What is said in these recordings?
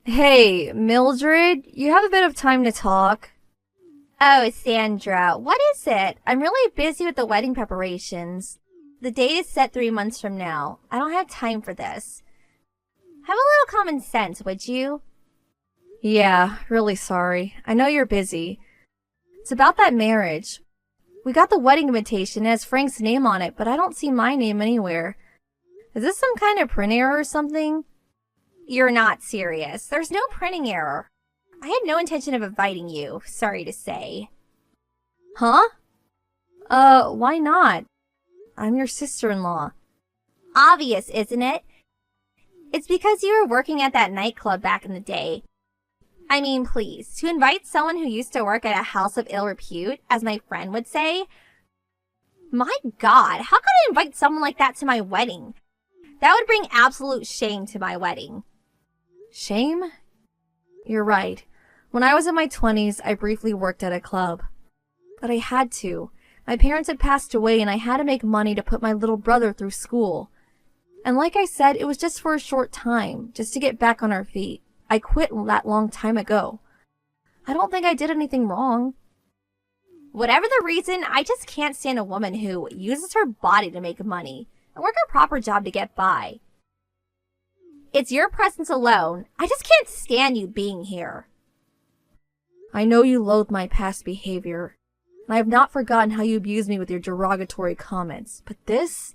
Hey, Mildred, you have a bit of time to talk. Oh, Sandra, what is it? I'm really busy with the wedding preparations. The date is set 3 months from now. I don't have time for this. Have a little common sense, would you? Yeah, really sorry. I know you're busy. It's about that marriage. We got the wedding invitation, it has Frank's name on it, but I don't see my name anywhere. Is this some kind of print error or something? You're not serious. There's no printing error. I had no intention of inviting you, sorry to say. Huh? Why not? I'm your sister-in-law. Obvious, isn't it? It's because you were working at that nightclub back in the day. I mean, please, to invite someone who used to work at a house of ill repute, as my friend would say? My God, how could I invite someone like that to my wedding? That would bring absolute shame to my wedding. Shame? You're right. When I was in my 20s, I briefly worked at a club. But I had to. My parents had passed away and I had to make money to put my little brother through school. And like I said, it was just for a short time, just to get back on our feet. I quit that long time ago. I don't think I did anything wrong. Whatever the reason, I just can't stand a woman who uses her body to make money and work a proper job to get by. It's your presence alone. I just can't stand you being here. I know you loathe my past behavior, and I have not forgotten how you abused me with your derogatory comments, but this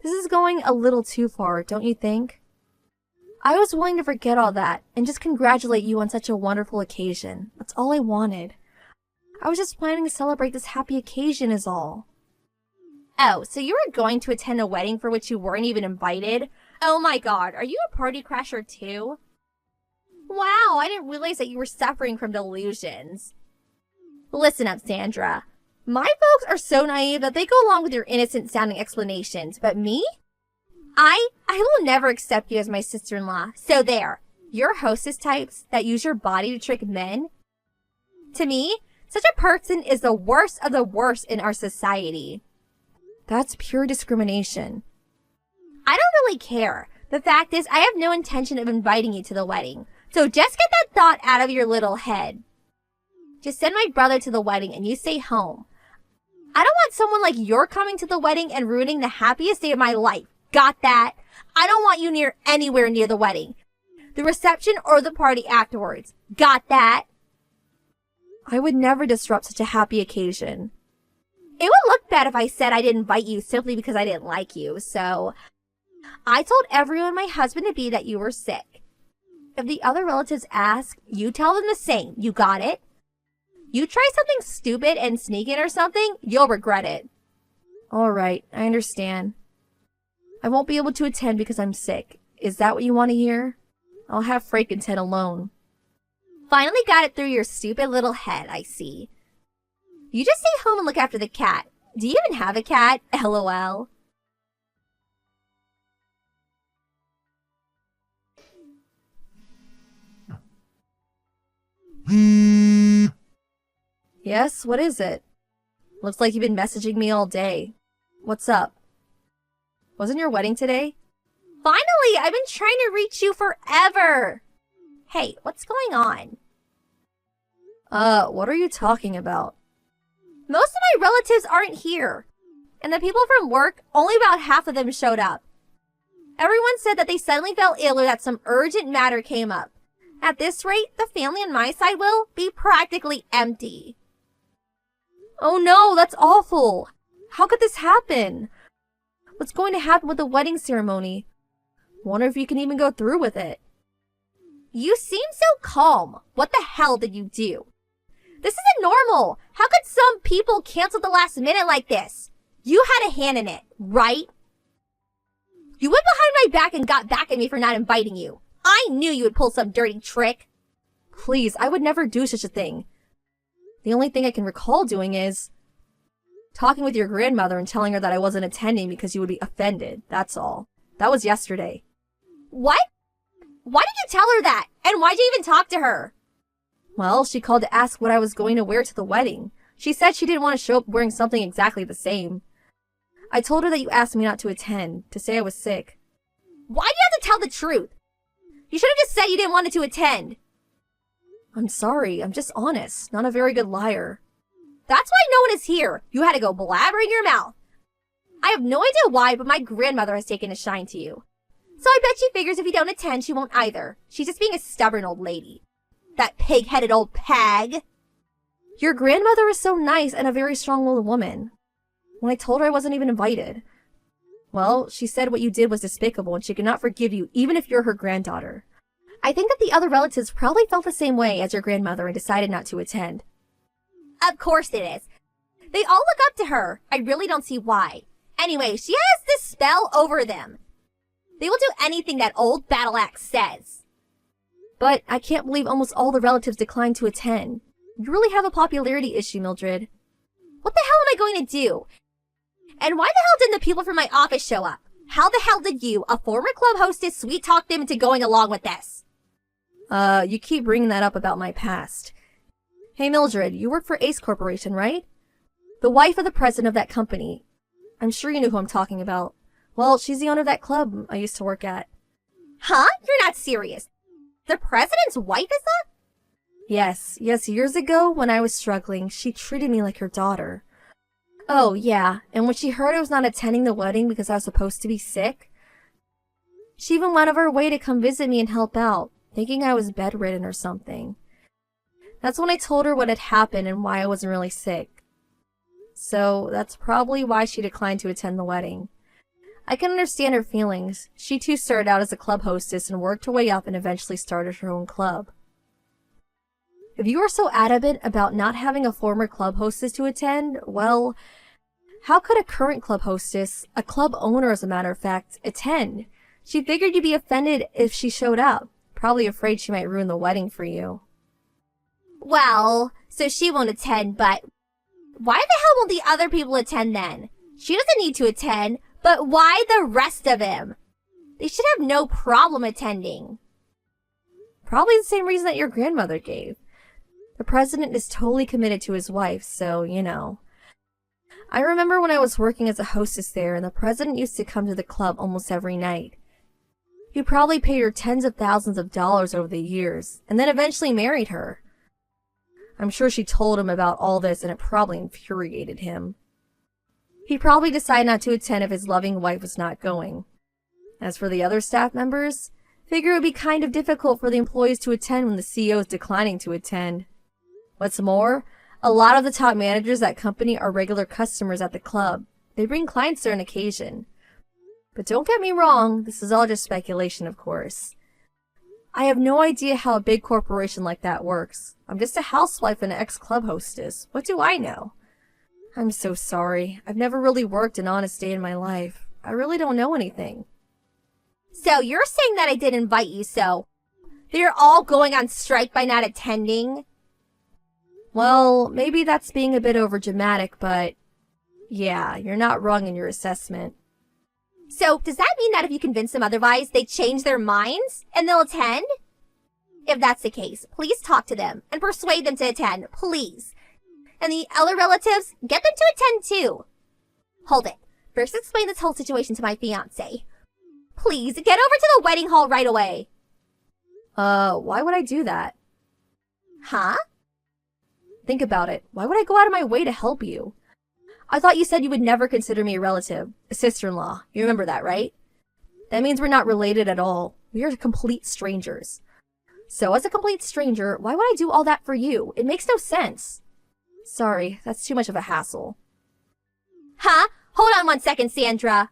is going a little too far, don't you think? I was willing to forget all that and just congratulate you on such a wonderful occasion. That's all I wanted. I was just planning to celebrate this happy occasion is all. Oh, so you were going to attend a wedding for which you weren't even invited? Oh my God, are you a party crasher too? Wow, I didn't realize that you were suffering from delusions. Listen up, Sandra. My folks are so naive that they go along with your innocent-sounding explanations, but me? I will never accept you as my sister-in-law, so there. You're hostess types that use your body to trick men? To me, such a person is the worst of the worst in our society. That's pure discrimination. I don't really care. The fact is, I have no intention of inviting you to the wedding. So just get that thought out of your little head. Just send my brother to the wedding and you stay home. I don't want someone like you're coming to the wedding and ruining the happiest day of my life. Got that? I don't want you anywhere near the wedding. The reception or the party afterwards. Got that? I would never disrupt such a happy occasion. It would look bad if I said I didn't invite you simply because I didn't like you, so I told everyone my husband-to-be that you were sick. If the other relatives ask, you tell them the same. You got it? You try something stupid and sneak in or something, you'll regret it. All right, I understand. I won't be able to attend because I'm sick. Is that what you want to hear? I'll have Frank and Ted alone. Finally got it through your stupid little head, I see. You just stay home and look after the cat. Do you even have a cat? LOL. Yes, what is it? Looks like you've been messaging me all day. What's up? Wasn't your wedding today? Finally, I've been trying to reach you forever. Hey, what's going on? What are you talking about? Most of my relatives aren't here. And the people from work, only about half of them showed up. Everyone said that they suddenly fell ill or that some urgent matter came up. At this rate, the family on my side will be practically empty. Oh no, that's awful. How could this happen? What's going to happen with the wedding ceremony? Wonder if you can even go through with it. You seem so calm. What the hell did you do? This isn't normal. How could some people cancel the last minute like this? You had a hand in it, right? You went behind my back and got back at me for not inviting you. I knew you would pull some dirty trick. Please, I would never do such a thing. The only thing I can recall doing is talking with your grandmother and telling her that I wasn't attending because you would be offended. That's all. That was yesterday. What? Why did you tell her that? And why'd you even talk to her? Well, she called to ask what I was going to wear to the wedding. She said she didn't want to show up wearing something exactly the same. I told her that you asked me not to attend, to say I was sick. Why do you have to tell the truth? You should have just said you didn't want it to attend. I'm sorry, I'm just honest, not a very good liar. That's why no one is here. You had to go blabbering your mouth. I have no idea why, but my grandmother has taken a shine to you. So I bet she figures if you don't attend, she won't either. She's just being a stubborn old lady. That pig-headed old pag. Your grandmother is so nice and a very strong-willed woman. When I told her I wasn't even invited. Well, she said what you did was despicable and she could not forgive you even if you're her granddaughter. I think that the other relatives probably felt the same way as your grandmother and decided not to attend. Of course it is. They all look up to her. I really don't see why. Anyway, she has this spell over them. They will do anything that old battle axe says. But I can't believe almost all the relatives declined to attend. You really have a popularity issue, Mildred. What the hell am I going to do? And why the hell didn't the people from my office show up? How the hell did you, a former club hostess, sweet-talk them into going along with this? You keep bringing that up about my past. Hey, Mildred, you work for Ace Corporation, right? The wife of the president of that company. I'm sure you know who I'm talking about. Well, she's the owner of that club I used to work at. Huh? You're not serious. The president's wife is that? Yes, years ago when I was struggling, she treated me like her daughter. Oh, yeah, and when she heard I was not attending the wedding because I was supposed to be sick, she even went of her way to come visit me and help out, thinking I was bedridden or something. That's when I told her what had happened and why I wasn't really sick. So that's probably why she declined to attend the wedding. I can understand her feelings. She too started out as a club hostess and worked her way up and eventually started her own club. If you are so adamant about not having a former club hostess to attend, well, how could a current club hostess, a club owner as a matter of fact, attend? She figured you'd be offended if she showed up, probably afraid she might ruin the wedding for you. Well, so she won't attend, but why the hell won't the other people attend then? She doesn't need to attend, but why the rest of them? They should have no problem attending. Probably the same reason that your grandmother gave. The president is totally committed to his wife, so, you know. I remember when I was working as a hostess there, and the president used to come to the club almost every night. He probably paid her tens of thousands of dollars over the years, and then eventually married her. I'm sure she told him about all this, and it probably infuriated him. He probably decided not to attend if his loving wife was not going. As for the other staff members, figure it would be kind of difficult for the employees to attend when the CEO is declining to attend. What's more, a lot of the top managers at that company are regular customers at the club. They bring clients there on occasion. But don't get me wrong, this is all just speculation, of course. I have no idea how a big corporation like that works. I'm just a housewife and an ex-club hostess. What do I know? I'm so sorry. I've never really worked an honest day in my life. I really don't know anything. So you're saying that I did invite you, so they're all going on strike by not attending? Well, maybe that's being a bit overdramatic, but yeah, you're not wrong in your assessment. So does that mean that if you convince them otherwise, they change their minds and they'll attend? If that's the case, please talk to them and persuade them to attend, please. And the other relatives, get them to attend too. Hold it. First explain this whole situation to my fiancé. Please, get over to the wedding hall right away. Why would I do that? Huh? Think about it. Why would I go out of my way to help you? I thought you said you would never consider me a relative, a sister-in-law. You remember that, right? That means we're not related at all. We are complete strangers. So as a complete stranger, why would I do all that for you? It makes no sense. Sorry, that's too much of a hassle. Huh? Hold on 1 second, Sandra.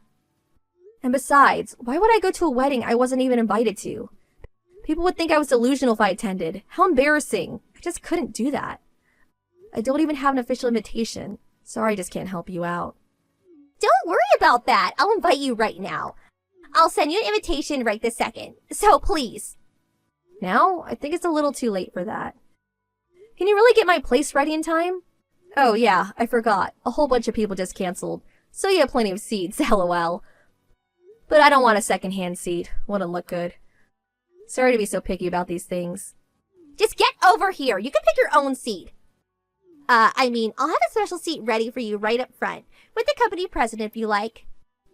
And besides, why would I go to a wedding I wasn't even invited to? People would think I was delusional if I attended. How embarrassing. I just couldn't do that. I don't even have an official invitation. Sorry, I just can't help you out. Don't worry about that. I'll invite you right now. I'll send you an invitation right this second. So please. Now? I think it's a little too late for that. Can you really get my place ready in time? Oh yeah, I forgot. A whole bunch of people just canceled. So you have plenty of seats, lol. But I don't want a second-hand seat. Wouldn't look good. Sorry to be so picky about these things. Just get over here. You can pick your own seat. I'll have a special seat ready for you right up front, with the company president if you like.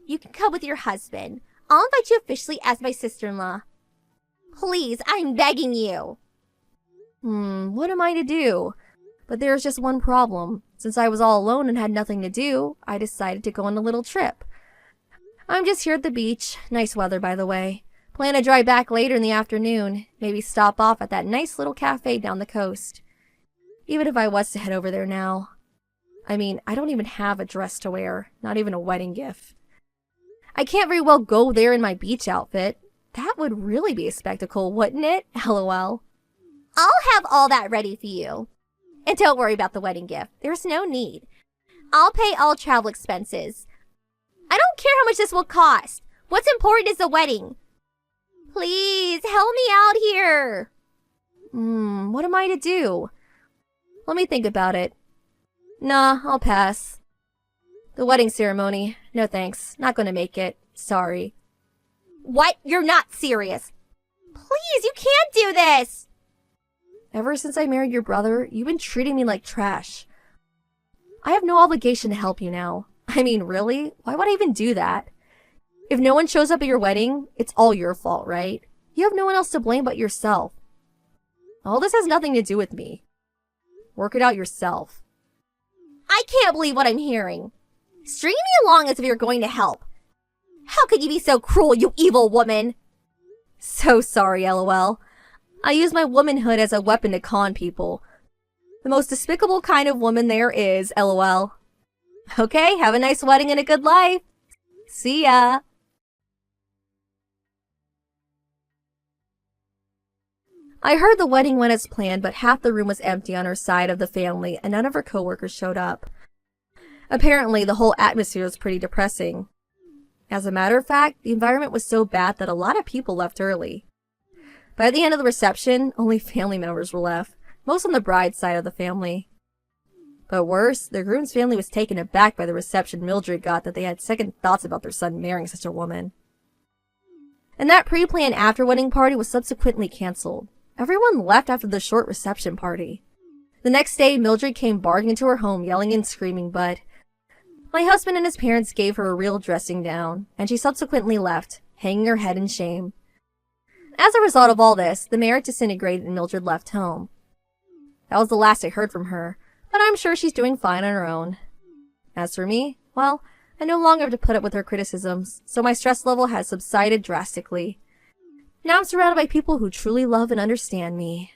You can come with your husband. I'll invite you officially as my sister-in-law. Please, I'm begging you. What am I to do? But there's just one problem. Since I was all alone and had nothing to do, I decided to go on a little trip. I'm just here at the beach. Nice weather, by the way. Plan to drive back later in the afternoon. Maybe stop off at that nice little cafe down the coast. Even if I was to head over there now. I mean, I don't even have a dress to wear. Not even a wedding gift. I can't very well go there in my beach outfit. That would really be a spectacle, wouldn't it? LOL. I'll have all that ready for you. And don't worry about the wedding gift. There's no need. I'll pay all travel expenses. I don't care how much this will cost. What's important is the wedding. Please, help me out here. What am I to do? Let me think about it. Nah, I'll pass. The wedding ceremony. No thanks. Not gonna make it. Sorry. What? You're not serious. Please, you can't do this. Ever since I married your brother, you've been treating me like trash. I have no obligation to help you now. I mean, really? Why would I even do that? If no one shows up at your wedding, it's all your fault, right? You have no one else to blame but yourself. All this has nothing to do with me. Work it out yourself. I can't believe what I'm hearing. String me along as if you're going to help. How could you be so cruel, you evil woman? So sorry, LOL. I use my womanhood as a weapon to con people. The most despicable kind of woman there is, LOL. Okay, have a nice wedding and a good life. See ya. I heard the wedding went as planned, but half the room was empty on her side of the family and none of her coworkers showed up. Apparently, the whole atmosphere was pretty depressing. As a matter of fact, the environment was so bad that a lot of people left early. By the end of the reception, only family members were left, most on the bride's side of the family. But worse, the groom's family was taken aback by the reception Mildred got that they had second thoughts about their son marrying such a woman. And that pre-planned after-wedding party was subsequently canceled. Everyone left after the short reception party. The next day, Mildred came barging into her home, yelling and screaming, but my husband and his parents gave her a real dressing down, and she subsequently left, hanging her head in shame. As a result of all this, the marriage disintegrated and Mildred left home. That was the last I heard from her, but I'm sure she's doing fine on her own. As for me, well, I no longer have to put up with her criticisms, so my stress level has subsided drastically. Now I'm surrounded by people who truly love and understand me.